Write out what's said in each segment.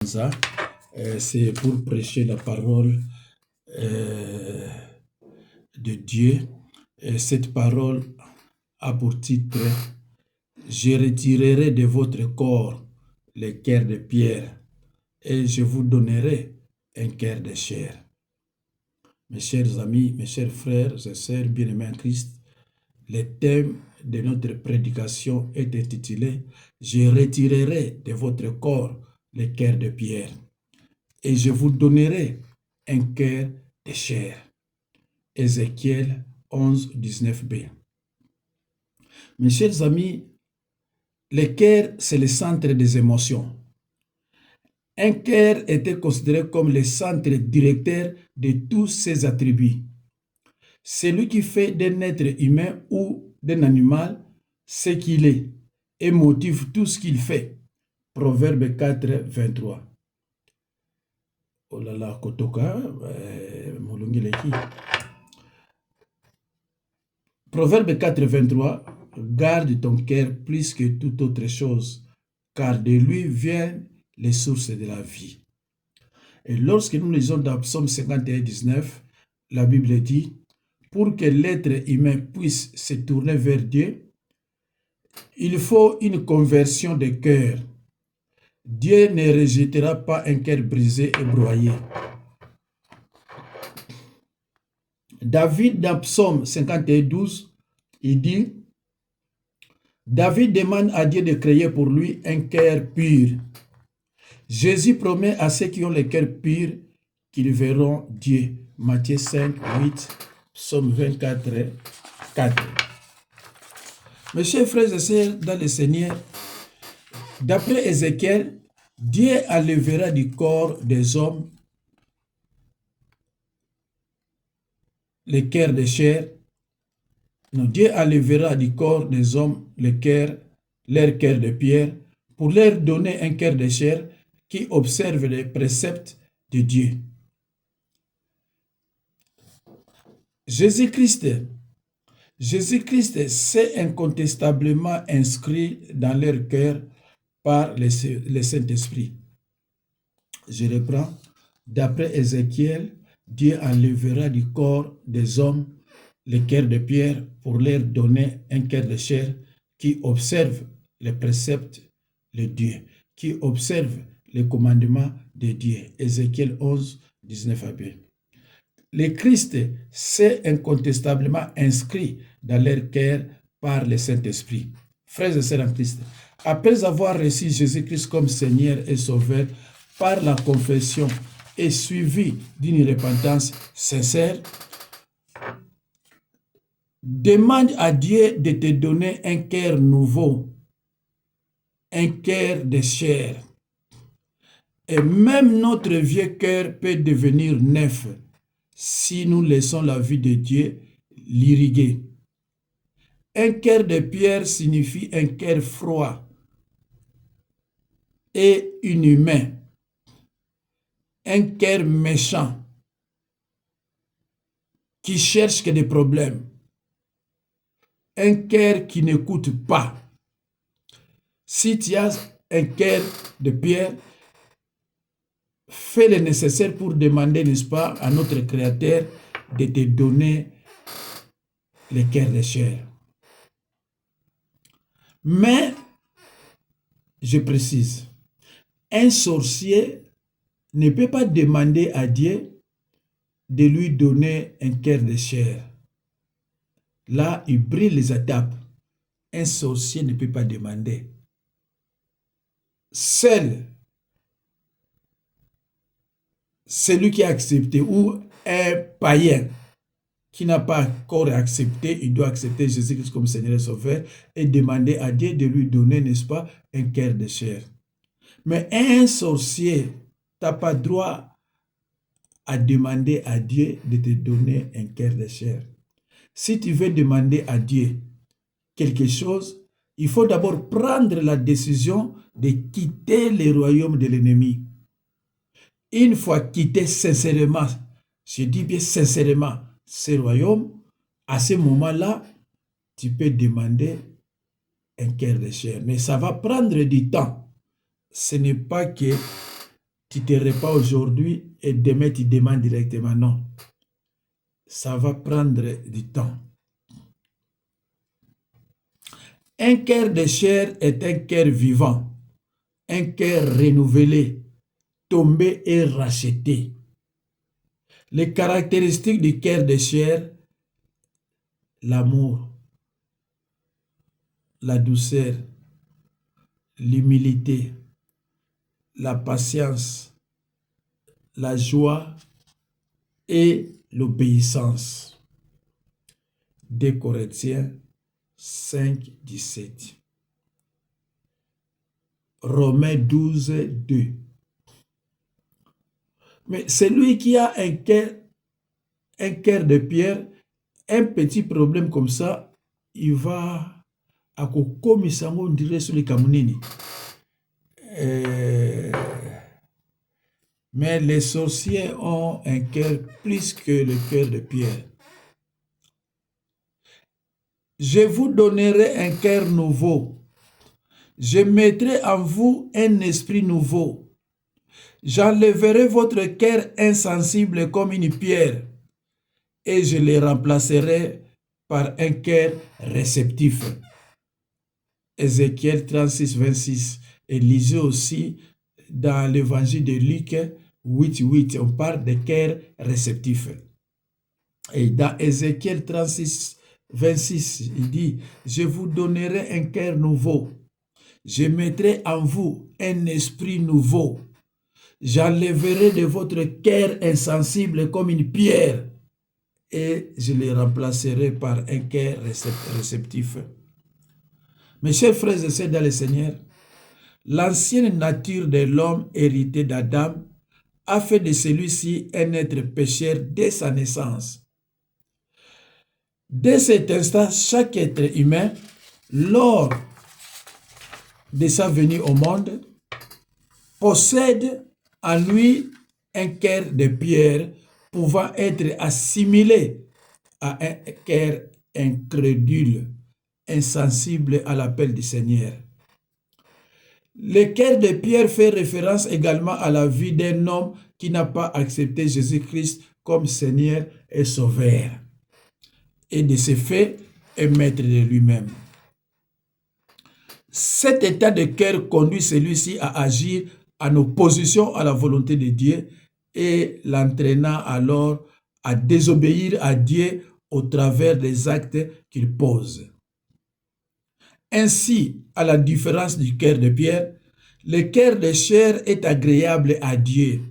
Ça, c'est pour prêcher la parole de Dieu. Et cette parole a pour titre « Je retirerai de votre corps les cœurs de pierre et je vous donnerai un cœur de chair. » Mes chers amis, mes chers frères et sœurs bien-aimés en Christ, le thème de notre prédication est intitulé « Je retirerai de votre corps les cœurs de pierre et je vous donnerai un cœur de chair. » Ézéchiel 11, 19b. Mes chers amis, le cœur, c'est le centre des émotions. Un cœur était considéré comme le centre directeur de tous ses attributs. Celui qui fait d'un être humain ou d'un animal ce qu'il est et motive tout ce qu'il fait. Proverbe 4, 23. Oh là là, Kotoka, Molungileki. Proverbe 4, 23. Garde ton cœur plus que toute autre chose, car de lui viennent les sources de la vie. Et lorsque nous lisons dans Psaume 51, 19, la Bible dit, pour que l'être humain puisse se tourner vers Dieu, il faut une conversion de cœur. Dieu ne rejettera pas un cœur brisé et broyé. David, dans Psaume 51, 12, il dit, David demande à Dieu de créer pour lui un cœur pur. Jésus promet à ceux qui ont le cœur pur qu'ils verront Dieu. Matthieu 5, 8, Psaume 24, 4. Mes chers frères et sœurs dans le Seigneur, d'après Ézéchiel, Dieu enlèvera du corps des hommes le cœur de chair. Non, Dieu enlèvera du corps des hommes leur cœur de pierre, pour leur donner un cœur de chair qui observe les préceptes de Dieu. Jésus-Christ s'est incontestablement inscrit dans leur cœur par le Saint-Esprit. Je reprends. D'après Ézéchiel, Dieu enlèvera du corps des hommes le cœur de pierre pour leur donner un cœur de chair qui observe les préceptes de Dieu, qui observe les commandements de Dieu. Ézéchiel 11, 19b. Le Christ s'est incontestablement inscrit dans leur cœur par le Saint-Esprit. Frères et sœurs en Christ, après avoir reçu Jésus-Christ comme Seigneur et Sauveur par la confession et suivi d'une repentance sincère, demande à Dieu de te donner un cœur nouveau, un cœur de chair. Et même notre vieux cœur peut devenir neuf si nous laissons la vie de Dieu l'irriguer. Un cœur de pierre signifie un cœur froid et inhumain. Un cœur méchant qui cherche que des problèmes. Un cœur qui n'écoute pas. Si tu as un cœur de pierre, fais le nécessaire pour demander, n'est-ce pas, à notre Créateur de te donner le cœur de chair. Mais, je précise, un sorcier ne peut pas demander à Dieu de lui donner un cœur de chair. Là, il brille les étapes. Un sorcier ne peut pas demander. Seul celui qui a accepté ou un païen qui n'a pas encore accepté, il doit accepter Jésus-Christ comme Seigneur et Sauveur et demander à Dieu de lui donner, n'est-ce pas, un cœur de chair. Mais un sorcier n'a pas droit à demander à Dieu de te donner un cœur de chair. Si tu veux demander à Dieu quelque chose, il faut d'abord prendre la décision de quitter le royaume de l'ennemi. Une fois quitté sincèrement, je dis bien sincèrement, ce royaume, à ce moment-là, tu peux demander un cœur de chair. Mais ça va prendre du temps. Ce n'est pas que tu te repens aujourd'hui et demain tu demandes directement. Non. Ça va prendre du temps. Un cœur de chair est un cœur vivant, un cœur renouvelé, tombé et racheté. Les caractéristiques du cœur de chair, l'amour, la douceur, l'humilité, la patience, la joie et l'obéissance. 2 Corinthiens 5, 17. Romains 12, 2. Mais celui qui a un cœur de pierre, un petit problème comme ça, il va à kokomisango on dirait sur les kamunini. Mais les sorciers ont un cœur plus que le cœur de pierre. Je vous donnerai un cœur nouveau. Je mettrai en vous un esprit nouveau. J'enlèverai votre cœur insensible comme une pierre et je le remplacerai par un cœur réceptif. Ézéchiel 36, 26. Et lisez aussi dans l'évangile de Luc 8, 8, on parle de cœur réceptif. Et dans Ézéchiel 36, 26, il dit, je vous donnerai un cœur nouveau. Je mettrai en vous un esprit nouveau. J'enlèverai de votre cœur insensible comme une pierre et je le remplacerai par un cœur réceptif. Mes chers frères et sœurs dans le Seigneur, l'ancienne nature de l'homme hérité d'Adam a fait de celui-ci un être pécheur dès sa naissance. Dès cet instant, chaque être humain, lors de sa venue au monde, possède en lui un cœur de pierre pouvant être assimilé à un cœur incrédule, insensible à l'appel du Seigneur. Le cœur de pierre fait référence également à la vie d'un homme qui n'a pas accepté Jésus-Christ comme Seigneur et Sauveur, et de ce fait est maître de lui-même. Cet état de cœur conduit celui-ci à agir en opposition à la volonté de Dieu et l'entraînant alors à désobéir à Dieu au travers des actes qu'il pose. Ainsi, à la différence du cœur de pierre, le cœur de chair est agréable à Dieu,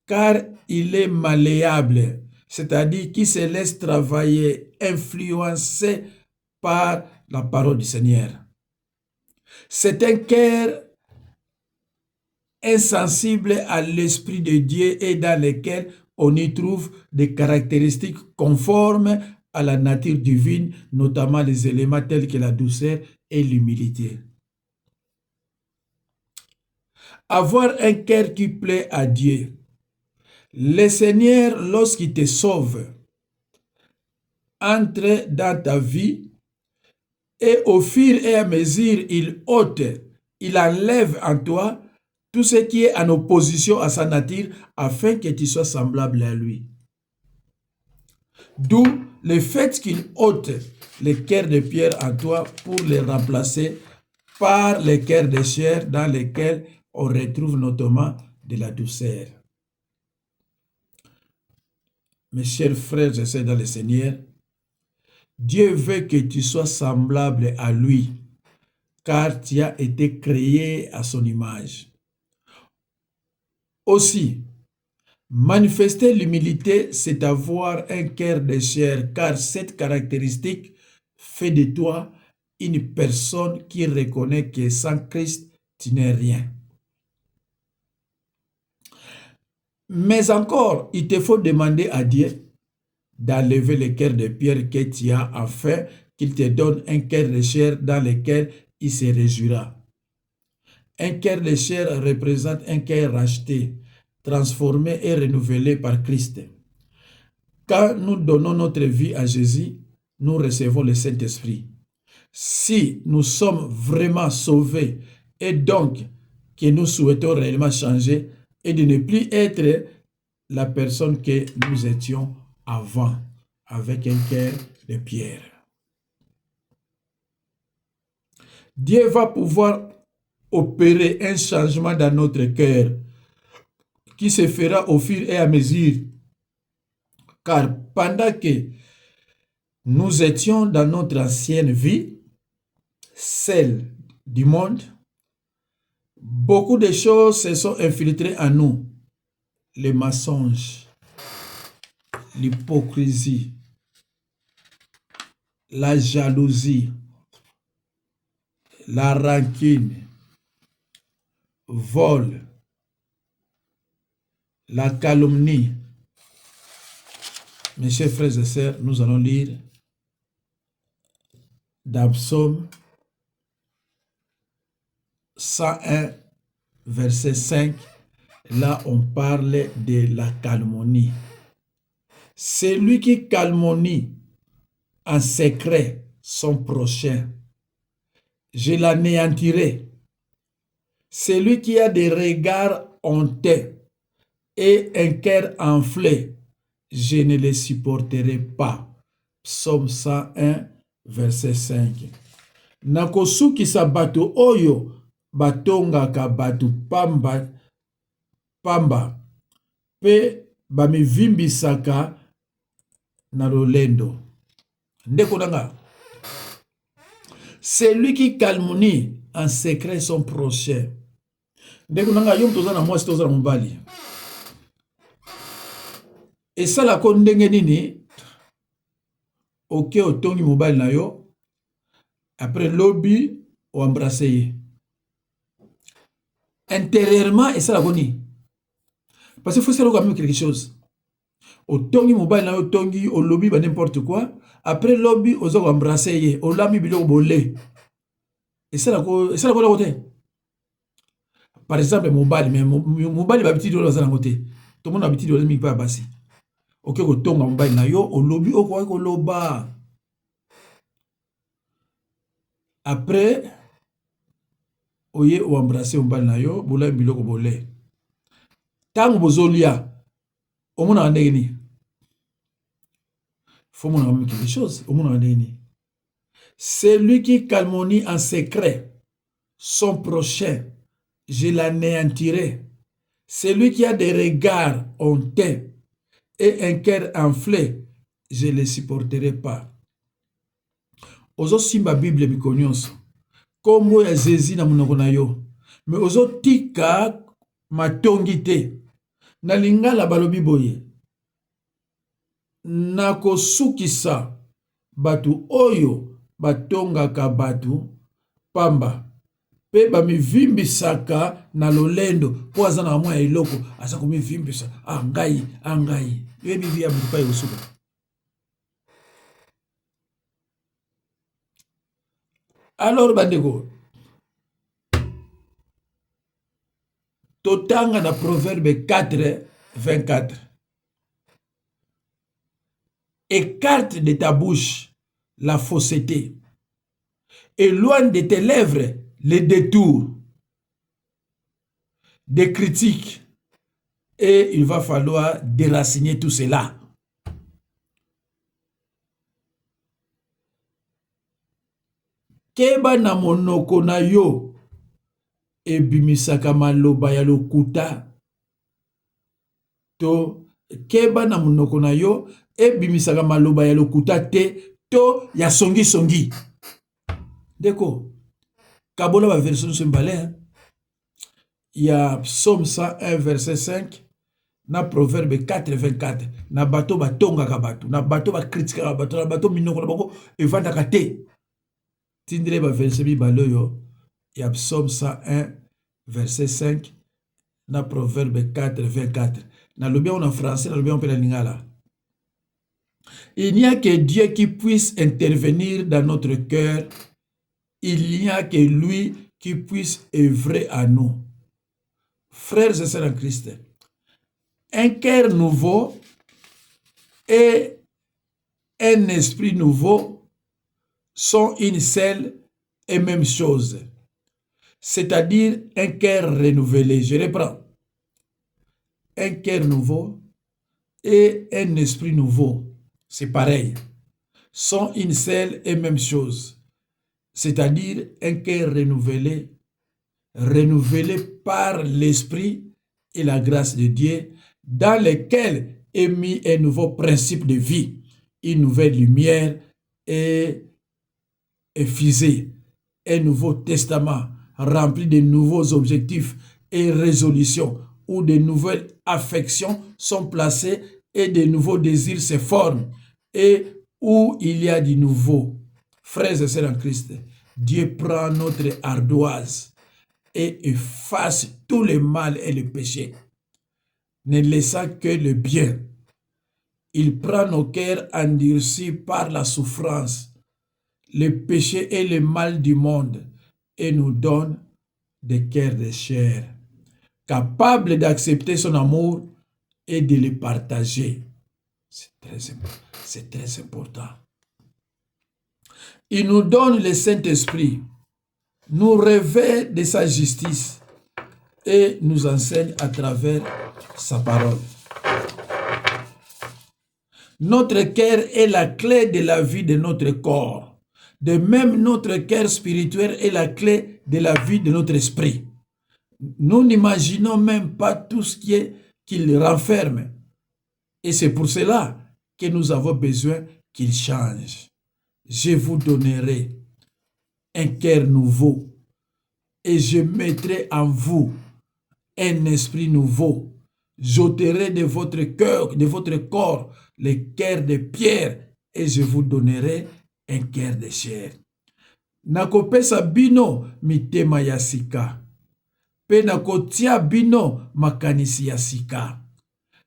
car il est malléable, c'est-à-dire qu'il se laisse travailler, influencé par la parole du Seigneur. C'est un cœur insensible à l'Esprit de Dieu et dans lequel on y trouve des caractéristiques conformes à la nature divine, notamment les éléments tels que la douceur et l'humilité. Avoir un cœur qui plaît à Dieu. Le Seigneur, lorsqu'il te sauve, entre dans ta vie et au fur et à mesure, il ôte, il enlève en toi tout ce qui est en opposition à sa nature afin que tu sois semblable à lui. D'où le fait qu'il ôte le cœur de pierre en toi pour le remplacer par le cœur de chair dans lequel on retrouve notamment de la douceur. Mes chers frères et sœurs dans le Seigneur, Dieu veut que tu sois semblable à lui, car tu as été créé à son image. Aussi, manifester l'humilité, c'est avoir un cœur de chair, car cette caractéristique fait de toi une personne qui reconnaît que sans Christ, tu n'es rien. Mais encore, il te faut demander à Dieu d'enlever le cœur de pierre que tu as afin qu'il te donne un cœur de chair dans lequel il se réjouira. Un cœur de chair représente un cœur racheté, transformé et renouvelé par Christ. Quand nous donnons notre vie à Jésus, nous recevons le Saint-Esprit. Si nous sommes vraiment sauvés et donc que nous souhaitons réellement changer, et de ne plus être la personne que nous étions avant, avec un cœur de pierre. Dieu va pouvoir opérer un changement dans notre cœur qui se fera au fur et à mesure. Car pendant que nous étions dans notre ancienne vie, celle du monde, beaucoup de choses se sont infiltrées en nous. Les mensonges, l'hypocrisie, la jalousie, la rancune, vol, la calomnie. Mes chers frères et sœurs, nous allons lire dans Psaume 101, verset 5. Là, on parle de la calomnie. Celui qui calomnie en secret son prochain, je l'anéantirai. Celui qui a des regards honteux et un cœur enflé, je ne le supporterai pas. Psaume 101, verset 5. Nakosukisa bato oyo batongaka bato pamba pe bamivimbisaka na lolendo. Ndeko nanga, celui qui calomnie en secret son prochain. Ndeko nanga, yom toza na mwasi toza na mobali. Esalako ndenge nini oke otongi mobali na yo, après lobi o embrasse ye. Intérieurement, esalako ni. Parce qu'il faut savoir quand même quelque chose. Otongi mobali na yo, otongi o lobi ba n'importe quoi, après lobi ozo ko embrasse ye, o lami biloko bolé. Esalako la côté. Par exemple mobali, mais mobali ba biti do za na côté. Tout le monde a biti do mi pa basi. Ok, kotonga mobali na yo, o lobi o ko loba. Après oye o embrasse mobali na yo, bola biloko bolé. Tango bozolia, o mona ndenge ni. Faut mon avoir quelque chose, au monde en. Celui qui calomnie en secret son prochain, je l'anéantirai. Celui qui a des regards honteux et un cœur enflé, je ne le supporterai pas. Ozo simba Bible bikonyonso. Kombo ya Jésus na munoko na yo. Mais ozo tika matongi te. Na lingala balobi boye. Nakosukisa batu oyo batongaka batu pamba pe bamivimbisaka na lolendo po aza na mwa eloko aza komivimbisa ngai yebi via mutu pa yosuka. Alors bandeko, totanga na Proverbe 4, 24. Écarte de ta bouche la fausseté. Éloigne de tes lèvres les détours, des critiques. Et il va falloir déraciner tout cela. Keba na monoko na yo ebimisaka maloba ya lokuta. To keba na monoko na yo ebimisaka maloba ya lokuta te to ya songi. Deko, kabola ba version sembale. Il y a Psaume 101 verset 5 na Proverbe 4 24 na bato batonga ka bato na bato ba critique ka bato na bato minoko na bango evanda te. Tindre ba verset bi baloyo. Il y a Psaume 101 verset 5 na Proverbe 4 24 na lobi en français na lobi en lingala. Il n'y a que Dieu qui puisse intervenir dans notre cœur. Il n'y a que lui qui puisse œuvrer à nous. Frères et sœurs en Christ, un cœur nouveau et un esprit nouveau sont une seule et même chose. C'est-à-dire un cœur renouvelé. Je reprends. un cœur nouveau et un esprit nouveau. C'est pareil. Sont une seule et même chose. C'est-à-dire un cœur renouvelé, renouvelé par l'esprit et la grâce de Dieu, dans lequel est mis un nouveau principe de vie, une nouvelle lumière et fusée, un nouveau testament rempli de nouveaux objectifs et résolutions, où de nouvelles affections sont placées et de nouveaux désirs se forment, et où il y a du nouveau. Frères et sœurs en Christ, Dieu prend notre ardoise et efface tout le mal et le péché, ne laissant que le bien. Il prend nos cœurs endurcis par la souffrance, le péché et le mal du monde, et nous donne des cœurs de chair, capables d'accepter son amour et de le partager. C'est très important. Il nous donne le Saint-Esprit, nous revêt de sa justice et nous enseigne à travers sa parole. Notre cœur est la clé de la vie de notre corps. De même, notre cœur spirituel est la clé de la vie de notre esprit. Nous n'imaginons même pas tout ce qu'il renferme. Et c'est pour cela que nous avons besoin qu'il change. Je vous donnerai un cœur nouveau et je mettrai en vous un esprit nouveau. J'ôterai de votre cœur, de votre corps, les cœurs de pierre et je vous donnerai un cœur de chair. Nakopesa bino mitema ya sika. Pe nakotia bino makanisi ya sika.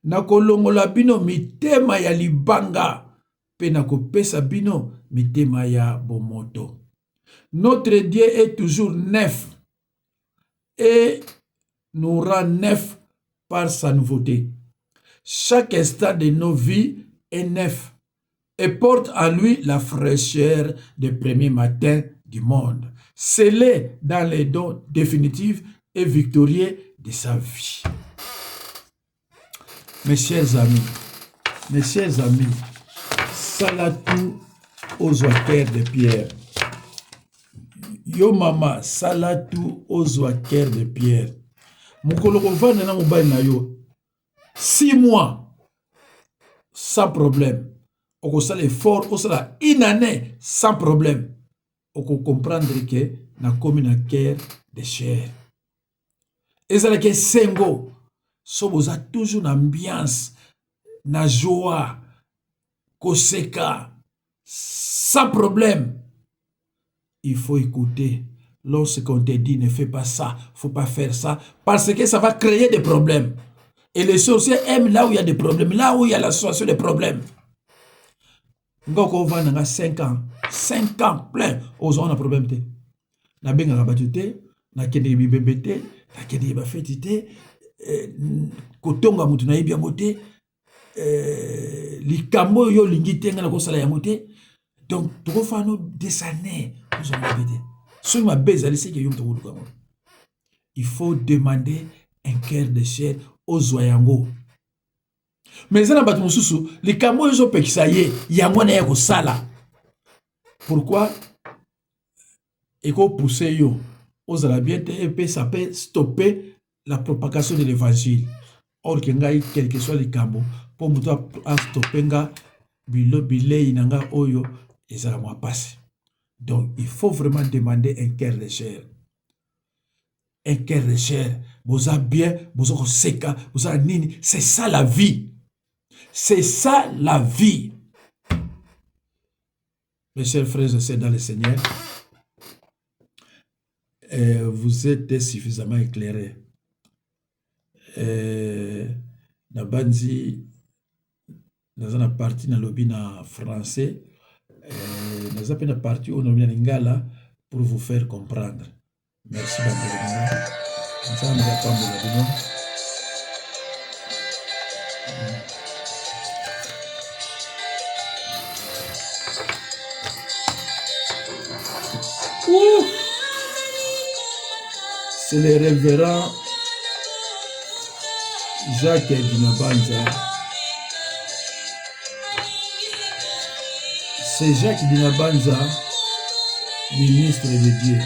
Nakolongola bino mitema ya libanga. Pe nakopesa bino mitema ya bomoto. Notre Dieu est toujours neuf et nous rend neuf par sa nouveauté. Chaque instant de nos vies est neuf et porte en lui la fraîcheur des premiers matins du monde, scellé dans les dons définitifs et victorieux de sa vie. Mes chers amis, Salatu aux cœur de pierre. Yo mama, salatu aux cœur de pierre. Mukolo kovanda na mobali na yo 6 mois sans problème. On a l'effort, on a une année sans problème. On peut comprendre que na komi na cœur de chair. Et ça que sengo, soboza toujours une ambiance, na joie, koseka, sans problème. Il faut écouter. Lorsqu'on te dit ne fais pas ça, faut pas faire ça, parce que ça va créer des problèmes. Et les sorciers aiment là où il y a des problèmes, là où il y a l'association des problèmes. Ngoko va 5 ans plein, aux on a problème te. Na benga rabatute, na kende bibebete, na kende bafetite, kotonga mutu na yebi amote, likambo yo lingi tenga na kosala ya mote. Donc toko fano des années, nous allons bébé. Il faut demander un cœur de chair aux oyango. Mais ça n'a pas de souci. Les camo ils ont pexaillé. Yango na yako sala. Pourquoi? Et qu'on pousse yo aux arabiens et ça peut stopper la propagation de l'évangile. Or kengai quel que soit les camo pour muto a stopper nga bilo bile inanga oyo ezala moi passe. Donc, il faut vraiment demander un cœur de chair. Un cœur de chair. Vous avez bien, vous avez seka, vous avez nini. C'est ça la vie. C'est ça la vie. Mes chers frères et sœurs dans le Seigneur, vous êtes suffisamment éclairés. Nabanzi, dans une partie dans le bina français, nous avons une partie où nous avons lingala pour vous faire comprendre. Merci c'est le révérend Jacques Dinabanza. C'est Jacques Dinabanza, ministre de Dieu.